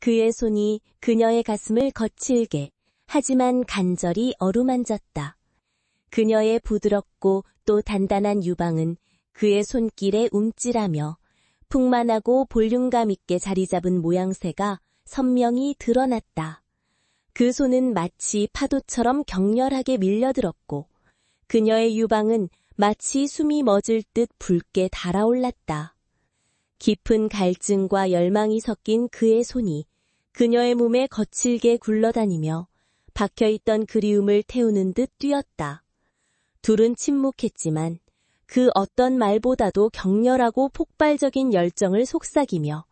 그의 손이 그녀의 가슴을 거칠게 하지만 간절히 어루만졌다. 그녀의 부드럽고 또 단단한 유방은 그의 손길에 움찔하며 풍만하고 볼륨감 있게 자리 잡은 모양새가 선명히 드러났다. 그 손은 마치 파도처럼 격렬하게 밀려들었고 그녀의 유방은 마치 숨이 멎을 듯 붉게 달아올랐다. 깊은 갈증과 열망이 섞인 그의 손이 그녀의 몸에 거칠게 굴러다니며 박혀있던 그리움을 태우는 듯 뛰었다. 둘은 침묵했지만 그 어떤 말보다도 격렬하고 폭발적인 열정을 속삭이며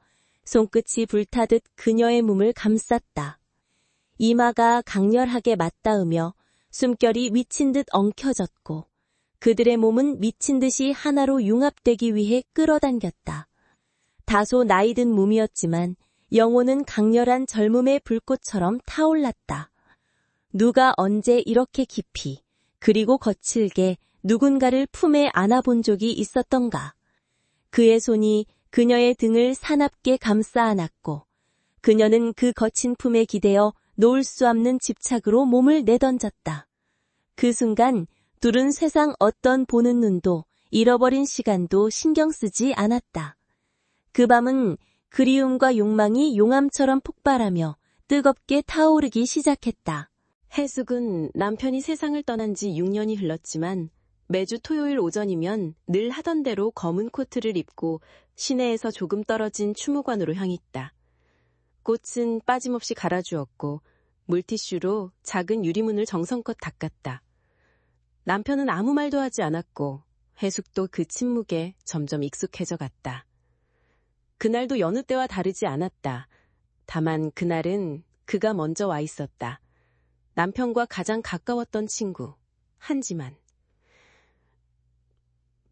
손끝이 불타듯 그녀의 몸을 감쌌다. 이마가 강렬하게 맞닿으며 숨결이 미친 듯 엉켜졌고 그들의 몸은 미친 듯이 하나로 융합되기 위해 끌어당겼다. 다소 나이든 몸이었지만 영혼은 강렬한 젊음의 불꽃처럼 타올랐다. 누가 언제 이렇게 깊이 그리고 거칠게 누군가를 품에 안아본 적이 있었던가. 그의 손이 그녀의 등을 사납게 감싸 안았고 그녀는 그 거친 품에 기대어 놓을 수 없는 집착으로 몸을 내던졌다. 그 순간 둘은 세상 어떤 보는 눈도 잃어버린 시간도 신경 쓰지 않았다. 그 밤은 그리움과 욕망이 용암처럼 폭발하며 뜨겁게 타오르기 시작했다. 해숙은 남편이 세상을 떠난 지 6년이 흘렀지만 매주 토요일 오전이면 늘 하던 대로 검은 코트를 입고 시내에서 조금 떨어진 추모관으로 향했다. 꽃은 빠짐없이 갈아주었고 물티슈로 작은 유리문을 정성껏 닦았다. 남편은 아무 말도 하지 않았고 해숙도 그 침묵에 점점 익숙해져 갔다. 그날도 여느 때와 다르지 않았다. 다만 그날은 그가 먼저 와 있었다. 남편과 가장 가까웠던 친구, 한지만.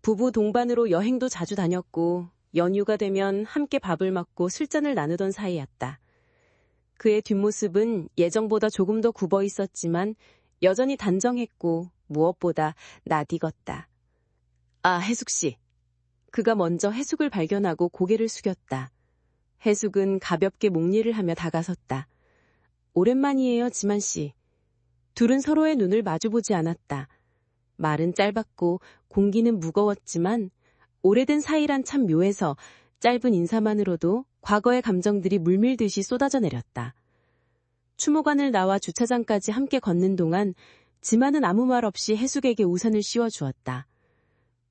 부부 동반으로 여행도 자주 다녔고 연휴가 되면 함께 밥을 먹고 술잔을 나누던 사이였다. 그의 뒷모습은 예정보다 조금 더 굽어 있었지만 여전히 단정했고 무엇보다 낯익었다. 아, 해숙씨. 그가 먼저 해숙을 발견하고 고개를 숙였다. 해숙은 가볍게 목례를 하며 다가섰다. 오랜만이에요, 지만씨. 둘은 서로의 눈을 마주보지 않았다. 말은 짧았고 공기는 무거웠지만 오래된 사이란 참 묘해서 짧은 인사만으로도 과거의 감정들이 물밀듯이 쏟아져 내렸다. 추모관을 나와 주차장까지 함께 걷는 동안 지만은 아무 말 없이 해숙에게 우산을 씌워주었다.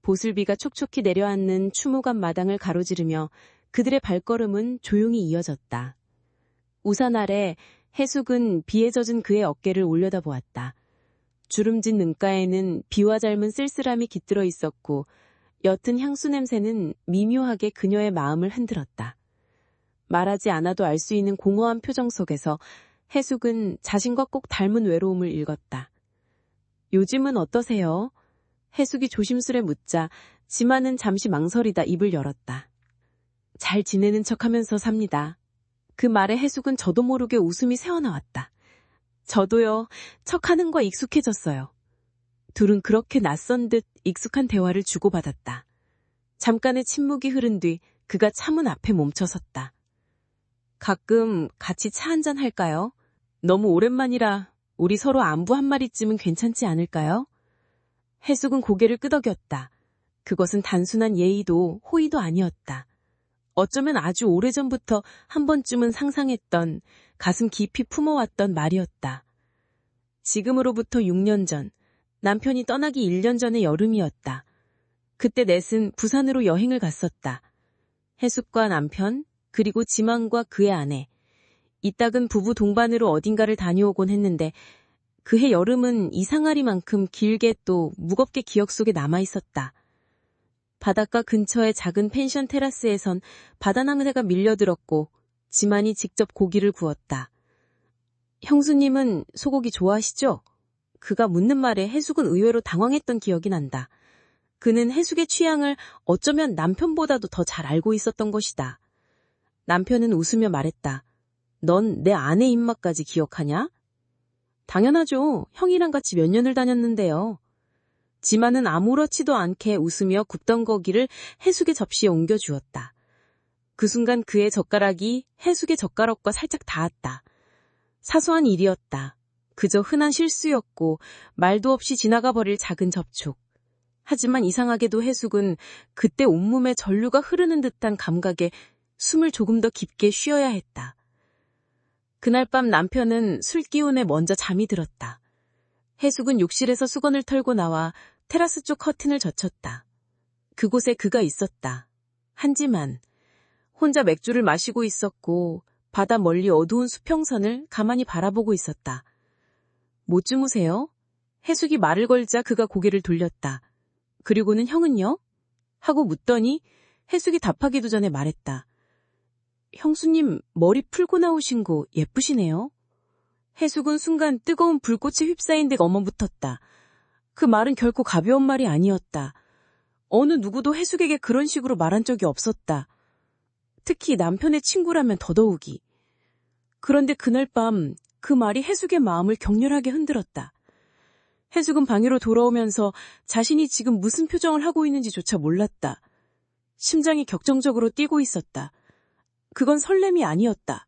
보슬비가 촉촉히 내려앉는 추모관 마당을 가로지르며 그들의 발걸음은 조용히 이어졌다. 우산 아래 해숙은 비에 젖은 그의 어깨를 올려다보았다. 주름진 눈가에는 비와 젊은 쓸쓸함이 깃들어 있었고 옅은 향수 냄새는 미묘하게 그녀의 마음을 흔들었다. 말하지 않아도 알 수 있는 공허한 표정 속에서 해숙은 자신과 꼭 닮은 외로움을 읽었다. 요즘은 어떠세요? 해숙이 조심스레 묻자 지만은 잠시 망설이다 입을 열었다. 잘 지내는 척하면서 삽니다. 그 말에 해숙은 저도 모르게 웃음이 새어나왔다. 저도요. 척하는 거 익숙해졌어요. 둘은 그렇게 낯선 듯 익숙한 대화를 주고받았다. 잠깐의 침묵이 흐른 뒤 그가 차문 앞에 멈춰섰다. 가끔 같이 차 한잔 할까요? 너무 오랜만이라 우리 서로 안부 한 마디쯤은 괜찮지 않을까요? 해숙은 고개를 끄덕였다. 그것은 단순한 예의도 호의도 아니었다. 어쩌면 아주 오래전부터 한 번쯤은 상상했던 가슴 깊이 품어왔던 말이었다. 지금으로부터 6년 전, 남편이 떠나기 1년 전의 여름이었다. 그때 넷은 부산으로 여행을 갔었다. 해숙과 남편, 그리고 지만과 그의 아내. 이따금 부부 동반으로 어딘가를 다녀오곤 했는데 그해 여름은 이상하리만큼 길게 또 무겁게 기억 속에 남아있었다. 바닷가 근처의 작은 펜션 테라스에선 바다나무새가 밀려들었고 지만이 직접 고기를 구웠다. 형수님은 소고기 좋아하시죠? 그가 묻는 말에 해숙은 의외로 당황했던 기억이 난다. 그는 해숙의 취향을 어쩌면 남편보다도 더 잘 알고 있었던 것이다. 남편은 웃으며 말했다. 넌 내 아내 입맛까지 기억하냐? 당연하죠. 형이랑 같이 몇 년을 다녔는데요. 지만은 아무렇지도 않게 웃으며 굽던 고기를 해숙의 접시에 옮겨주었다. 그 순간 그의 젓가락이 해숙의 젓가락과 살짝 닿았다. 사소한 일이었다. 그저 흔한 실수였고 말도 없이 지나가 버릴 작은 접촉. 하지만 이상하게도 해숙은 그때 온몸에 전류가 흐르는 듯한 감각에 숨을 조금 더 깊게 쉬어야 했다. 그날 밤 남편은 술 기운에 먼저 잠이 들었다. 해숙은 욕실에서 수건을 털고 나와 테라스 쪽 커튼을 젖혔다. 그곳에 그가 있었다. 하지만 혼자 맥주를 마시고 있었고 바다 멀리 어두운 수평선을 가만히 바라보고 있었다. 못 주무세요? 해숙이 말을 걸자 그가 고개를 돌렸다. 그리고는 형은요? 하고 묻더니 해숙이 답하기도 전에 말했다. 형수님 머리 풀고 나오신 거 예쁘시네요. 해숙은 순간 뜨거운 불꽃에 휩싸인 데 얼머붙었다. 그 말은 결코 가벼운 말이 아니었다. 어느 누구도 해숙에게 그런 식으로 말한 적이 없었다. 특히 남편의 친구라면 더더욱이. 그런데 그날 밤 그 말이 해숙의 마음을 격렬하게 흔들었다. 해숙은 방으로 돌아오면서 자신이 지금 무슨 표정을 하고 있는지조차 몰랐다. 심장이 격정적으로 뛰고 있었다. 그건 설렘이 아니었다.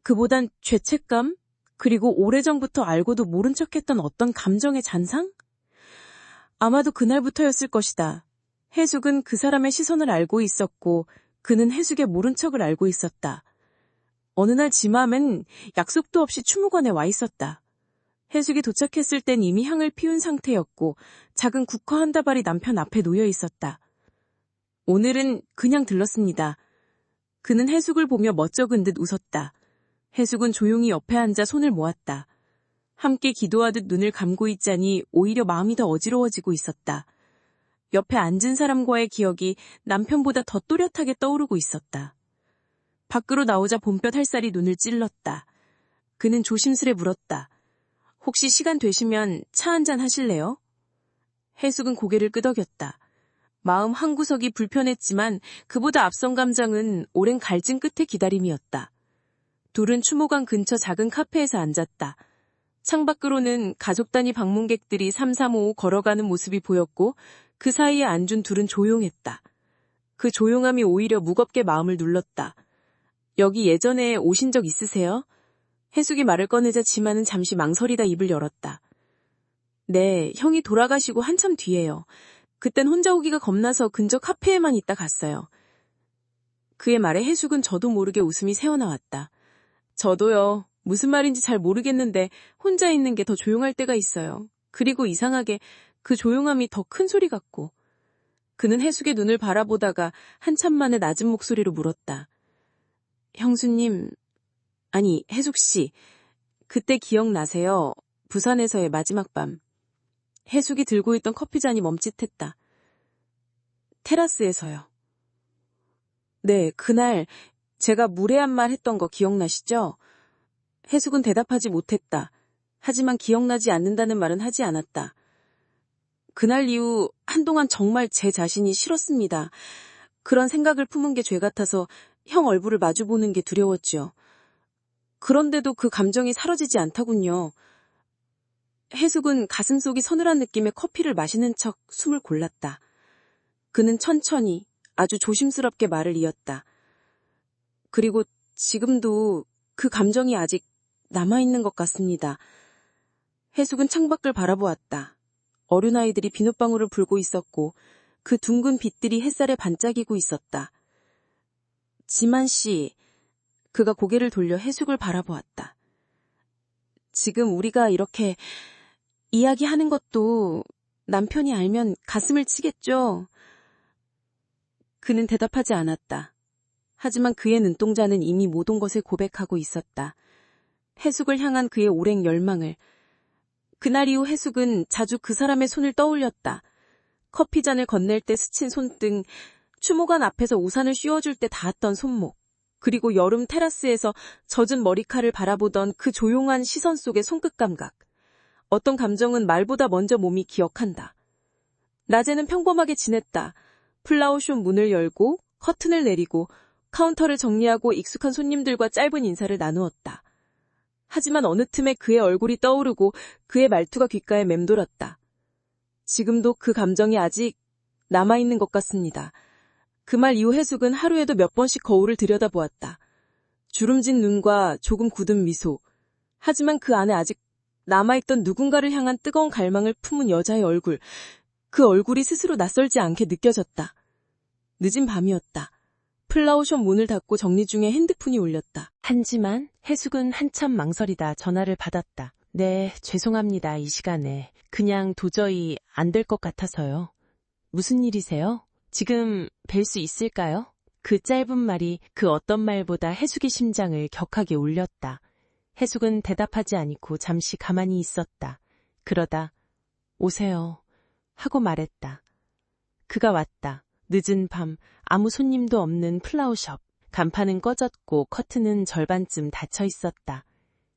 그보단 죄책감, 그리고 오래전부터 알고도 모른 척했던 어떤 감정의 잔상? 아마도 그날부터였을 것이다. 해숙은 그 사람의 시선을 알고 있었고 그는 해숙의 모른 척을 알고 있었다. 어느 날 지맘엔 약속도 없이 추모관에 와 있었다. 해숙이 도착했을 땐 이미 향을 피운 상태였고 작은 국화 한 다발이 남편 앞에 놓여 있었다. 오늘은 그냥 들렀습니다. 그는 해숙을 보며 멋쩍은 듯 웃었다. 해숙은 조용히 옆에 앉아 손을 모았다. 함께 기도하듯 눈을 감고 있자니 오히려 마음이 더 어지러워지고 있었다. 옆에 앉은 사람과의 기억이 남편보다 더 또렷하게 떠오르고 있었다. 밖으로 나오자 봄볕 햇살이 눈을 찔렀다. 그는 조심스레 물었다. 혹시 시간 되시면 차 한잔 하실래요? 해숙은 고개를 끄덕였다. 마음 한구석이 불편했지만 그보다 앞선 감정은 오랜 갈증 끝의 기다림이었다. 둘은 추모관 근처 작은 카페에서 앉았다. 창밖으로는 가족 단위 방문객들이 삼삼오오 걸어가는 모습이 보였고 그 사이에 앉은 둘은 조용했다. 그 조용함이 오히려 무겁게 마음을 눌렀다. 여기 예전에 오신 적 있으세요? 해숙이 말을 꺼내자 지만은 잠시 망설이다 입을 열었다. 네, 형이 돌아가시고 한참 뒤에요. 그땐 혼자 오기가 겁나서 근처 카페에만 있다 갔어요. 그의 말에 해숙은 저도 모르게 웃음이 새어나왔다. 저도요. 무슨 말인지 잘 모르겠는데 혼자 있는 게 더 조용할 때가 있어요. 그리고 이상하게 그 조용함이 더 큰 소리 같고. 그는 해숙의 눈을 바라보다가 한참 만에 낮은 목소리로 물었다. 형수님, 아니 해숙씨, 그때 기억나세요? 부산에서의 마지막 밤. 해숙이 들고 있던 커피잔이 멈칫했다. 테라스에서요. 네, 그날 제가 무례한 말 했던 거 기억나시죠? 해숙은 대답하지 못했다. 하지만 기억나지 않는다는 말은 하지 않았다. 그날 이후 한동안 정말 제 자신이 싫었습니다. 그런 생각을 품은 게 죄 같아서 형 얼굴을 마주보는 게 두려웠죠. 그런데도 그 감정이 사라지지 않더군요. 해숙은 가슴속이 서늘한 느낌의 커피를 마시는 척 숨을 골랐다. 그는 천천히 아주 조심스럽게 말을 이었다. 그리고 지금도 그 감정이 아직 남아있는 것 같습니다. 해숙은 창밖을 바라보았다. 어린 아이들이 비눗방울을 불고 있었고 그 둥근 빛들이 햇살에 반짝이고 있었다. 지만 씨, 그가 고개를 돌려 해숙을 바라보았다. 지금 우리가 이렇게 이야기하는 것도 남편이 알면 가슴을 치겠죠? 그는 대답하지 않았다. 하지만 그의 눈동자는 이미 모든 것을 고백하고 있었다. 해숙을 향한 그의 오랜 열망을. 그날 이후 해숙은 자주 그 사람의 손을 떠올렸다. 커피잔을 건넬 때 스친 손등, 추모관 앞에서 우산을 씌워줄 때 닿았던 손목, 그리고 여름 테라스에서 젖은 머리칼을 바라보던 그 조용한 시선 속의 손끝 감각. 어떤 감정은 말보다 먼저 몸이 기억한다. 낮에는 평범하게 지냈다. 플라워숍 문을 열고 커튼을 내리고 카운터를 정리하고 익숙한 손님들과 짧은 인사를 나누었다. 하지만 어느 틈에 그의 얼굴이 떠오르고 그의 말투가 귓가에 맴돌았다. 지금도 그 감정이 아직 남아있는 것 같습니다. 그 말 이후 해숙은 하루에도 몇 번씩 거울을 들여다보았다. 주름진 눈과 조금 굳은 미소. 하지만 그 안에 아직 남아있던 누군가를 향한 뜨거운 갈망을 품은 여자의 얼굴. 그 얼굴이 스스로 낯설지 않게 느껴졌다. 늦은 밤이었다. 플라워숍 문을 닫고 정리 중에 핸드폰이 울렸다. 하지만 해숙은 한참 망설이다 전화를 받았다. 네, 죄송합니다. 이 시간에. 그냥 도저히 안 될 것 같아서요. 무슨 일이세요? 지금 뵐 수 있을까요? 그 짧은 말이 그 어떤 말보다 해숙의 심장을 격하게 울렸다. 해숙은 대답하지 않고 잠시 가만히 있었다. 그러다 오세요 하고 말했다. 그가 왔다. 늦은 밤 아무 손님도 없는 플라워숍. 간판은 꺼졌고 커튼은 절반쯤 닫혀 있었다.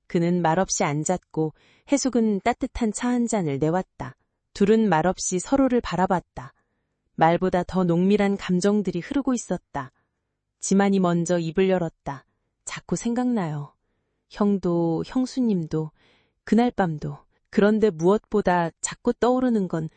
그는 말없이 앉았고 해숙은 따뜻한 차 한 잔을 내왔다. 둘은 말없이 서로를 바라봤다. 말보다 더 농밀한 감정들이 흐르고 있었다. 지만이 먼저 입을 열었다. 자꾸 생각나요. 형도, 형수님도, 그날 밤도. 그런데 무엇보다 자꾸 떠오르는 건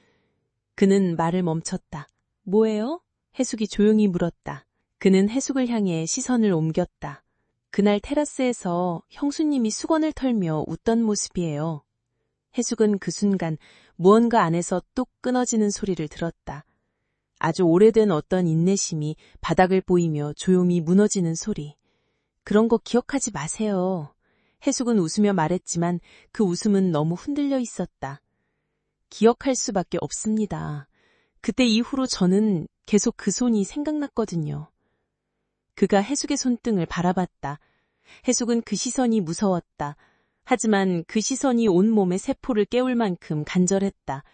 그는 말을 멈췄다. 뭐예요? 해숙이 조용히 물었다. 그는 해숙을 향해 시선을 옮겼다. 그날 테라스에서 형수님이 수건을 털며 웃던 모습이에요. 해숙은 그 순간 무언가 안에서 뚝 끊어지는 소리를 들었다. 아주 오래된 어떤 인내심이 바닥을 보이며 조용히 무너지는 소리. 그런 거 기억하지 마세요. 해숙은 웃으며 말했지만 그 웃음은 너무 흔들려 있었다. 기억할 수밖에 없습니다. 그때 이후로 저는 계속 그 손이 생각났거든요. 그가 해숙의 손등을 바라봤다. 해숙은 그 시선이 무서웠다. 하지만 그 시선이 온몸의 세포를 깨울 만큼 간절했다.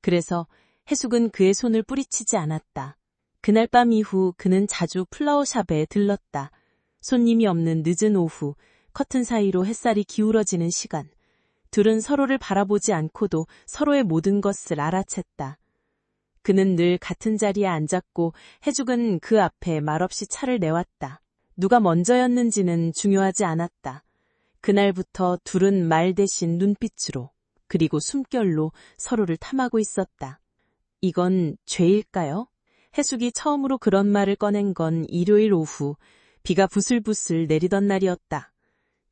그래서 해숙은 그의 손을 뿌리치지 않았다. 그날 밤 이후 그는 자주 플라워샵에 들렀다. 손님이 없는 늦은 오후, 커튼 사이로 햇살이 기울어지는 시간. 둘은 서로를 바라보지 않고도 서로의 모든 것을 알아챘다. 그는 늘 같은 자리에 앉았고 해숙은 그 앞에 말없이 차를 내왔다. 누가 먼저였는지는 중요하지 않았다. 그날부터 둘은 말 대신 눈빛으로 그리고 숨결로 서로를 탐하고 있었다. 이건 죄일까요? 해숙이 처음으로 그런 말을 꺼낸 건 일요일 오후 비가 부슬부슬 내리던 날이었다.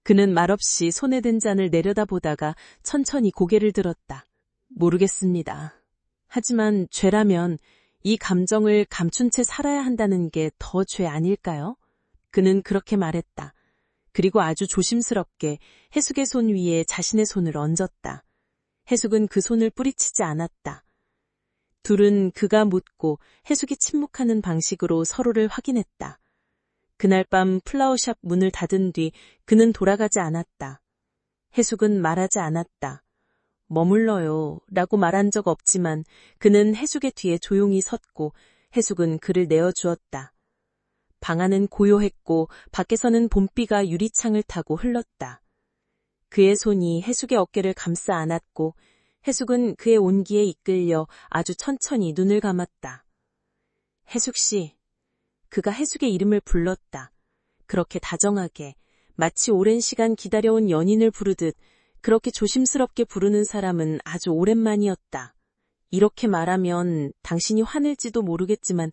그는 말없이 손에 든 잔을 내려다보다가 천천히 고개를 들었다. 모르겠습니다. 하지만 죄라면 이 감정을 감춘 채 살아야 한다는 게 더 죄 아닐까요? 그는 그렇게 말했다. 그리고 아주 조심스럽게 해숙의 손 위에 자신의 손을 얹었다. 해숙은 그 손을 뿌리치지 않았다. 둘은 그가 묻고 해숙이 침묵하는 방식으로 서로를 확인했다. 그날 밤 플라워샵 문을 닫은 뒤 그는 돌아가지 않았다. 해숙은 말하지 않았다. 머물러요 라고 말한 적 없지만 그는 해숙의 뒤에 조용히 섰고 해숙은 그를 내어주었다. 방 안은 고요했고 밖에서는 봄비가 유리창을 타고 흘렀다. 그의 손이 해숙의 어깨를 감싸 안았고 해숙은 그의 온기에 이끌려 아주 천천히 눈을 감았다. 해숙 씨. 그가 해숙의 이름을 불렀다. 그렇게 다정하게 마치 오랜 시간 기다려온 연인을 부르듯 그렇게 조심스럽게 부르는 사람은 아주 오랜만이었다. 이렇게 말하면 당신이 화낼지도 모르겠지만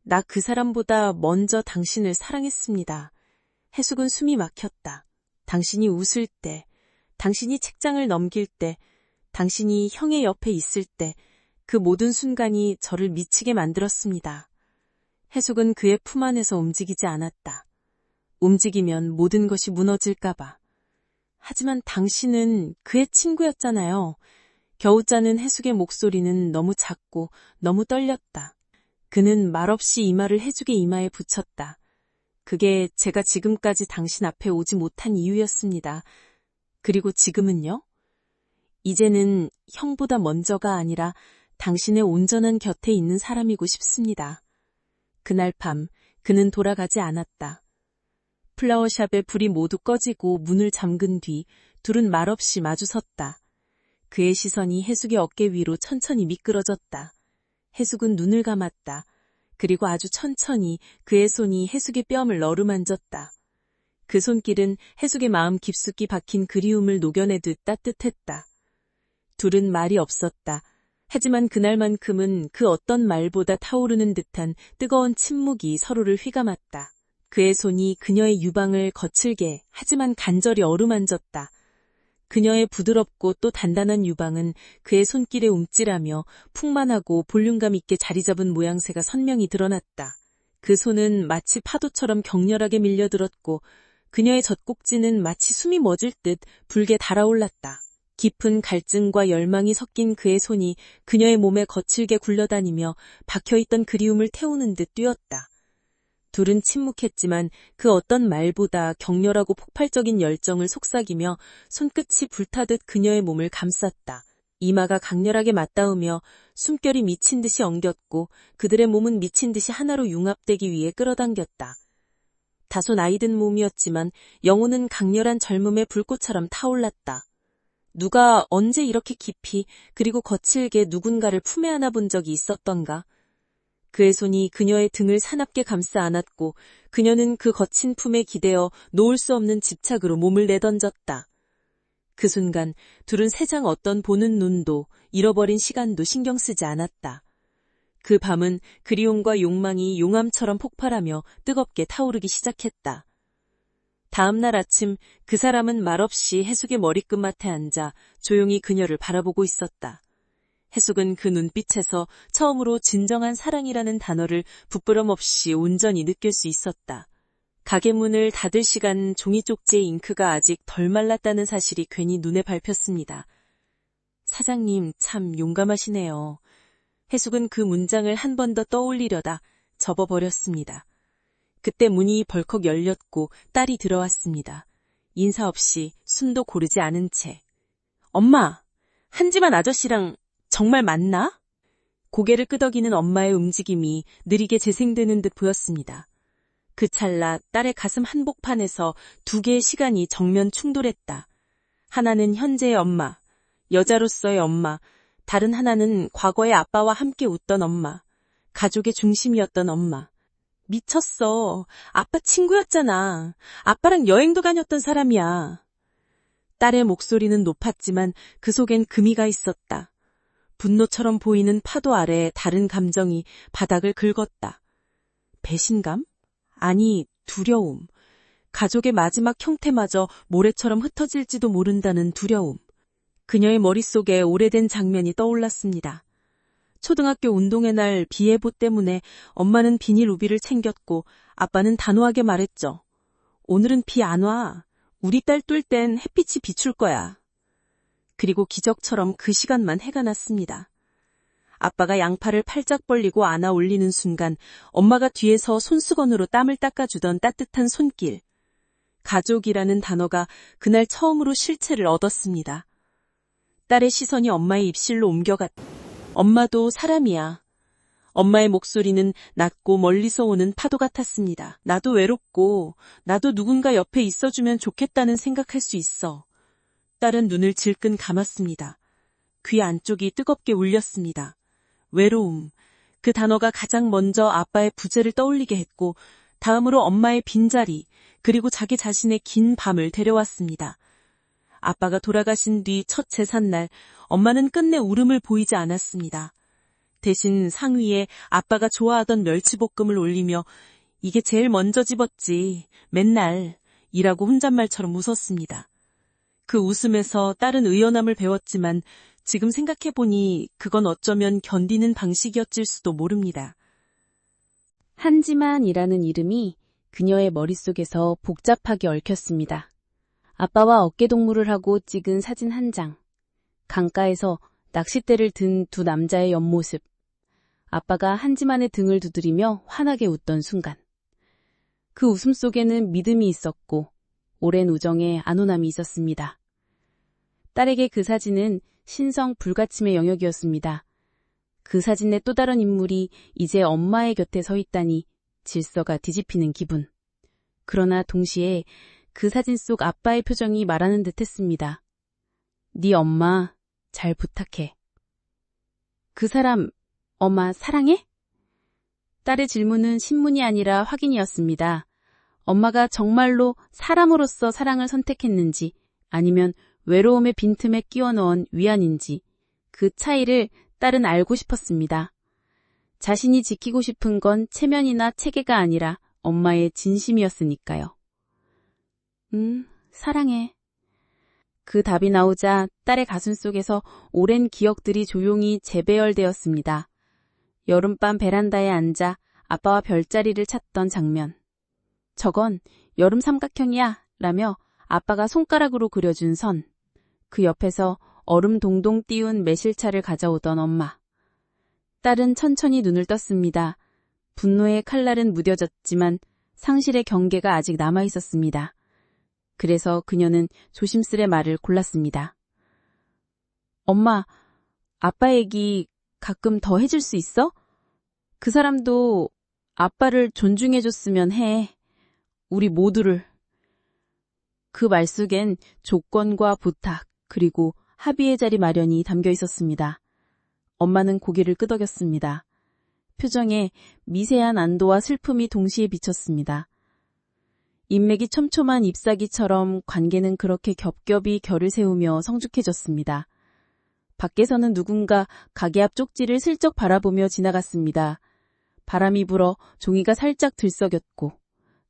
나 그 사람보다 먼저 당신을 사랑했습니다. 해숙은 숨이 막혔다. 당신이 웃을 때, 당신이 책장을 넘길 때, 당신이 형의 옆에 있을 때 그 모든 순간이 저를 미치게 만들었습니다. 해숙은 그의 품 안에서 움직이지 않았다. 움직이면 모든 것이 무너질까봐. 하지만 당신은 그의 친구였잖아요. 겨우 짜는 해숙의 목소리는 너무 작고 너무 떨렸다. 그는 말없이 이마를 해숙의 이마에 붙였다. 그게 제가 지금까지 당신 앞에 오지 못한 이유였습니다. 그리고 지금은요? 이제는 형보다 먼저가 아니라 당신의 온전한 곁에 있는 사람이고 싶습니다. 그날 밤 그는 돌아가지 않았다. 플라워샵의 불이 모두 꺼지고 문을 잠근 뒤 둘은 말없이 마주섰다. 그의 시선이 해숙의 어깨 위로 천천히 미끄러졌다. 해숙은 눈을 감았다. 그리고 아주 천천히 그의 손이 해숙의 뺨을 어루만졌다. 그 손길은 해숙의 마음 깊숙이 박힌 그리움을 녹여내듯 따뜻했다. 둘은 말이 없었다. 하지만 그날만큼은 그 어떤 말보다 타오르는 듯한 뜨거운 침묵이 서로를 휘감았다. 그의 손이 그녀의 유방을 거칠게 하지만 간절히 어루만졌다. 그녀의 부드럽고 또 단단한 유방은 그의 손길에 움찔하며 풍만하고 볼륨감 있게 자리잡은 모양새가 선명히 드러났다. 그 손은 마치 파도처럼 격렬하게 밀려들었고 그녀의 젖꼭지는 마치 숨이 멎을 듯 붉게 달아올랐다. 깊은 갈증과 열망이 섞인 그의 손이 그녀의 몸에 거칠게 굴러다니며 박혀있던 그리움을 태우는 듯 뛰었다. 둘은 침묵했지만 그 어떤 말보다 격렬하고 폭발적인 열정을 속삭이며 손끝이 불타듯 그녀의 몸을 감쌌다. 이마가 강렬하게 맞닿으며 숨결이 미친 듯이 엉겼고 그들의 몸은 미친 듯이 하나로 융합되기 위해 끌어당겼다. 다소 나이든 몸이었지만 영혼은 강렬한 젊음의 불꽃처럼 타올랐다. 누가 언제 이렇게 깊이 그리고 거칠게 누군가를 품에 안아 본 적이 있었던가? 그의 손이 그녀의 등을 사납게 감싸 안았고 그녀는 그 거친 품에 기대어 놓을 수 없는 집착으로 몸을 내던졌다. 그 순간 둘은 세상 어떤 보는 눈도 잃어버린 시간도 신경 쓰지 않았다. 그 밤은 그리움과 욕망이 용암처럼 폭발하며 뜨겁게 타오르기 시작했다. 다음 날 아침 그 사람은 말없이 해숙의 머리끝맡에 앉아 조용히 그녀를 바라보고 있었다. 해숙은 그 눈빛에서 처음으로 진정한 사랑이라는 단어를 부끄럼 없이 온전히 느낄 수 있었다. 가게 문을 닫을 시간 종이 쪽지의 잉크가 아직 덜 말랐다는 사실이 괜히 눈에 밟혔습니다. 사장님 참 용감하시네요. 해숙은 그 문장을 한 번 더 떠올리려다 접어버렸습니다. 그때 문이 벌컥 열렸고 딸이 들어왔습니다. 인사 없이 숨도 고르지 않은 채. 엄마, 한지만 아저씨랑 정말 맞나? 고개를 끄덕이는 엄마의 움직임이 느리게 재생되는 듯 보였습니다. 그 찰나 딸의 가슴 한복판에서 두 개의 시간이 정면 충돌했다. 하나는 현재의 엄마, 여자로서의 엄마, 다른 하나는 과거의 아빠와 함께 웃던 엄마, 가족의 중심이었던 엄마. 미쳤어. 아빠 친구였잖아. 아빠랑 여행도 다녔던 사람이야. 딸의 목소리는 높았지만 그 속엔 금이가 있었다. 분노처럼 보이는 파도 아래 다른 감정이 바닥을 긁었다. 배신감? 아니, 두려움. 가족의 마지막 형태마저 모래처럼 흩어질지도 모른다는 두려움. 그녀의 머릿속에 오래된 장면이 떠올랐습니다. 초등학교 운동회 날 비 예보 때문에 엄마는 비닐 우비를 챙겼고 아빠는 단호하게 말했죠. 오늘은 비 안 와. 우리 딸 뛸 땐 햇빛이 비출 거야. 그리고 기적처럼 그 시간만 해가 났습니다. 아빠가 양팔을 팔짝 벌리고 안아 올리는 순간 엄마가 뒤에서 손수건으로 땀을 닦아주던 따뜻한 손길. 가족이라는 단어가 그날 처음으로 실체를 얻었습니다. 딸의 시선이 엄마의 입술로 옮겨갔다. 엄마도 사람이야. 엄마의 목소리는 낮고 멀리서 오는 파도 같았습니다. 나도 외롭고 나도 누군가 옆에 있어주면 좋겠다는 생각할 수 있어. 딸은 눈을 질끈 감았습니다. 귀 안쪽이 뜨겁게 울렸습니다. 외로움. 그 단어가 가장 먼저 아빠의 부재를 떠올리게 했고 다음으로 엄마의 빈자리 그리고 자기 자신의 긴 밤을 데려왔습니다. 아빠가 돌아가신 뒤 첫 제삿날 엄마는 끝내 울음을 보이지 않았습니다. 대신 상위에 아빠가 좋아하던 멸치볶음을 올리며 이게 제일 먼저 집었지 맨날 이라고 혼잣말처럼 웃었습니다. 그 웃음에서 딸은 의연함을 배웠지만 지금 생각해보니 그건 어쩌면 견디는 방식이었을 수도 모릅니다. 한지만이라는 이름이 그녀의 머릿속에서 복잡하게 얽혔습니다. 아빠와 어깨동무를 하고 찍은 사진 한 장. 강가에서 낚싯대를 든 두 남자의 옆모습. 아빠가 한지만의 등을 두드리며 환하게 웃던 순간. 그 웃음 속에는 믿음이 있었고 오랜 우정에 안온함이 있었습니다. 딸에게 그 사진은 신성 불가침의 영역이었습니다. 그 사진의 또 다른 인물이 이제 엄마의 곁에 서 있다니 질서가 뒤집히는 기분. 그러나 동시에 그 사진 속 아빠의 표정이 말하는 듯했습니다. 네 엄마 잘 부탁해. 그 사람 엄마 사랑해? 딸의 질문은 신문이 아니라 확인이었습니다. 엄마가 정말로 사람으로서 사랑을 선택했는지 아니면 외로움의 빈틈에 끼워 넣은 위안인지 그 차이를 딸은 알고 싶었습니다. 자신이 지키고 싶은 건 체면이나 체계가 아니라 엄마의 진심이었으니까요. 사랑해. 그 답이 나오자 딸의 가슴속에서 오랜 기억들이 조용히 재배열되었습니다. 여름밤 베란다에 앉아 아빠와 별자리를 찾던 장면. 저건 여름 삼각형이야 라며 아빠가 손가락으로 그려준 선. 그 옆에서 얼음 동동 띄운 매실차를 가져오던 엄마. 딸은 천천히 눈을 떴습니다. 분노의 칼날은 무뎌졌지만 상실의 경계가 아직 남아있었습니다. 그래서 그녀는 조심스레 말을 골랐습니다. 엄마, 아빠 얘기 가끔 더 해줄 수 있어? 그 사람도 아빠를 존중해줬으면 해. 우리 모두를. 그 말 속엔 조건과 부탁, 그리고 합의의 자리 마련이 담겨 있었습니다. 엄마는 고개를 끄덕였습니다. 표정에 미세한 안도와 슬픔이 동시에 비쳤습니다. 인맥이 촘촘한 잎사귀처럼 관계는 그렇게 겹겹이 결을 세우며 성숙해졌습니다. 밖에서는 누군가 가게 앞 쪽지를 슬쩍 바라보며 지나갔습니다. 바람이 불어 종이가 살짝 들썩였고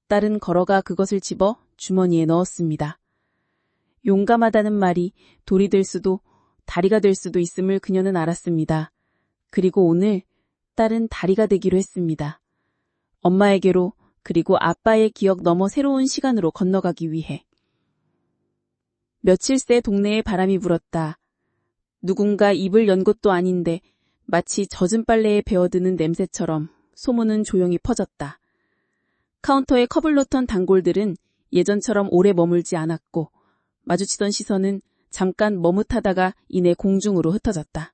딸은 걸어가 그것을 집어 주머니에 넣었습니다. 용감하다는 말이 돌이 될 수도 다리가 될 수도 있음을 그녀는 알았습니다. 그리고 오늘 딸은 다리가 되기로 했습니다. 엄마에게로 그리고 아빠의 기억 넘어 새로운 시간으로 건너가기 위해. 며칠 새 동네에 바람이 불었다. 누군가 입을 연 것도 아닌데 마치 젖은 빨래에 배어드는 냄새처럼 소문은 조용히 퍼졌다. 카운터에 컵을 놓던 단골들은 예전처럼 오래 머물지 않았고 마주치던 시선은 잠깐 머뭇하다가 이내 공중으로 흩어졌다.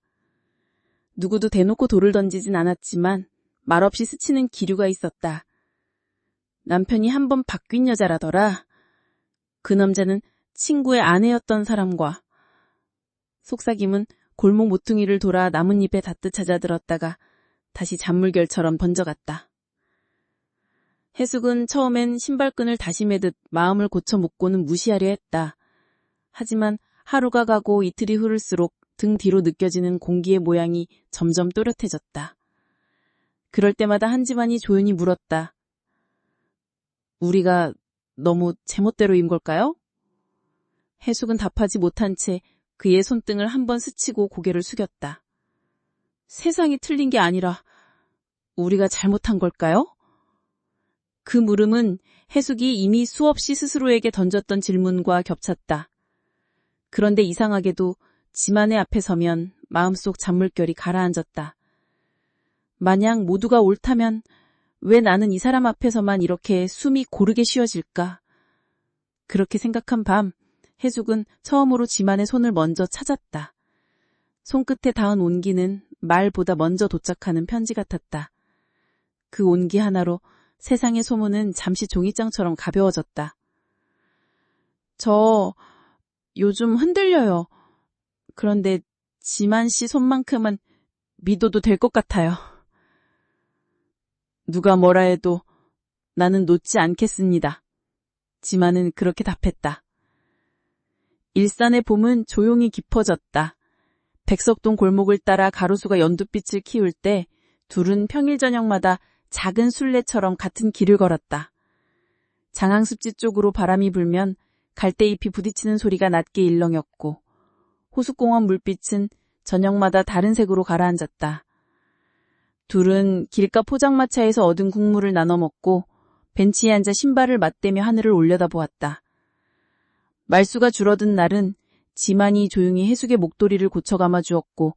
누구도 대놓고 돌을 던지진 않았지만 말없이 스치는 기류가 있었다. 남편이 한번 바뀐 여자라더라. 그 남자는 친구의 아내였던 사람과. 속삭임은 골목 모퉁이를 돌아 나뭇잎에 닿듯 찾아들었다가 다시 잔물결처럼 번져갔다. 해숙은 처음엔 신발끈을 다시 매듯 마음을 고쳐 묶고는 무시하려 했다. 하지만 하루가 가고 이틀이 흐를수록 등 뒤로 느껴지는 공기의 모양이 점점 또렷해졌다. 그럴 때마다 한 집안이 조용히 물었다. 우리가 너무 제멋대로인 걸까요? 해숙은 답하지 못한 채 그의 손등을 한번 스치고 고개를 숙였다. 세상이 틀린 게 아니라 우리가 잘못한 걸까요? 그 물음은 해숙이 이미 수없이 스스로에게 던졌던 질문과 겹쳤다. 그런데 이상하게도 지만의 앞에 서면 마음속 잔물결이 가라앉았다. 만약 모두가 옳다면 왜 나는 이 사람 앞에서만 이렇게 숨이 고르게 쉬어질까? 그렇게 생각한 밤, 해숙은 처음으로 지만의 손을 먼저 찾았다. 손끝에 닿은 온기는 말보다 먼저 도착하는 편지 같았다. 그 온기 하나로 세상의 소문은 잠시 종이장처럼 가벼워졌다. 저 요즘 흔들려요. 그런데 지만 씨 손만큼은 믿어도 될 것 같아요. 누가 뭐라 해도 나는 놓지 않겠습니다. 지만은 그렇게 답했다. 일산의 봄은 조용히 깊어졌다. 백석동 골목을 따라 가로수가 연두빛을 키울 때 둘은 평일 저녁마다 작은 순례처럼 같은 길을 걸었다. 장항습지 쪽으로 바람이 불면 갈대잎이 부딪히는 소리가 낮게 일렁였고 호숫공원 물빛은 저녁마다 다른 색으로 가라앉았다. 둘은 길가 포장마차에서 얻은 국물을 나눠 먹고 벤치에 앉아 신발을 맞대며 하늘을 올려다보았다. 말수가 줄어든 날은 지만이 조용히 해숙의 목도리를 고쳐 감아주었고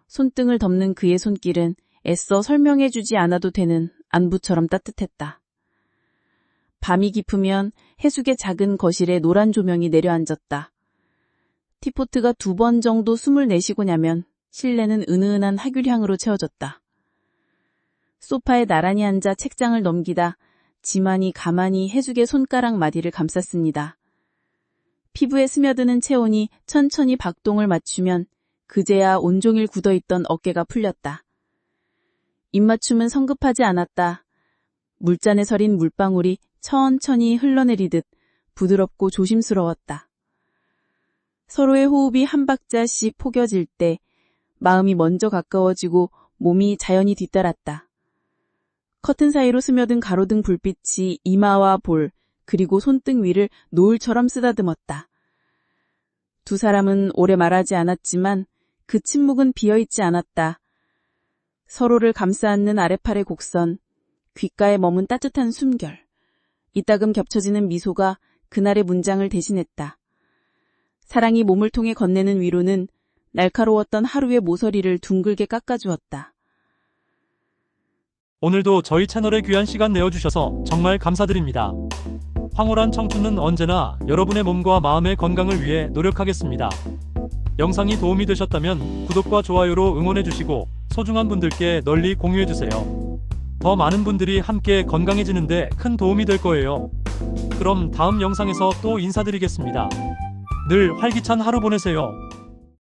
손등을 덮는 그의 손길은 애써 설명해주지 않아도 되는 안부처럼 따뜻했다. 밤이 깊으면 해숙의 작은 거실에 노란 조명이 내려앉았다. 티포트가 2번 정도 숨을 내쉬고 나면 실내는 은은한 하귤향으로 채워졌다. 소파에 나란히 앉아 책장을 넘기다 지만이 가만히 해숙의 손가락 마디를 감쌌습니다. 피부에 스며드는 체온이 천천히 박동을 맞추면 그제야 온종일 굳어있던 어깨가 풀렸다. 입맞춤은 성급하지 않았다. 물잔에 서린 물방울이 천천히 흘러내리듯 부드럽고 조심스러웠다. 서로의 호흡이 한 박자씩 포겨질 때 마음이 먼저 가까워지고 몸이 자연히 뒤따랐다. 커튼 사이로 스며든 가로등 불빛이 이마와 볼, 그리고 손등 위를 노을처럼 쓰다듬었다. 두 사람은 오래 말하지 않았지만 그 침묵은 비어있지 않았다. 서로를 감싸 안는 아래팔의 곡선, 귓가에 머문 따뜻한 숨결, 이따금 겹쳐지는 미소가 그날의 문장을 대신했다. 사랑이 몸을 통해 건네는 위로는 날카로웠던 하루의 모서리를 둥글게 깎아주었다. 오늘도 저희 채널에 귀한 시간 내어주셔서 정말 감사드립니다. 황홀한 청춘은 언제나 여러분의 몸과 마음의 건강을 위해 노력하겠습니다. 영상이 도움이 되셨다면 구독과 좋아요로 응원해주시고 소중한 분들께 널리 공유해주세요. 더 많은 분들이 함께 건강해지는데 큰 도움이 될 거예요. 그럼 다음 영상에서 또 인사드리겠습니다. 늘 활기찬 하루 보내세요.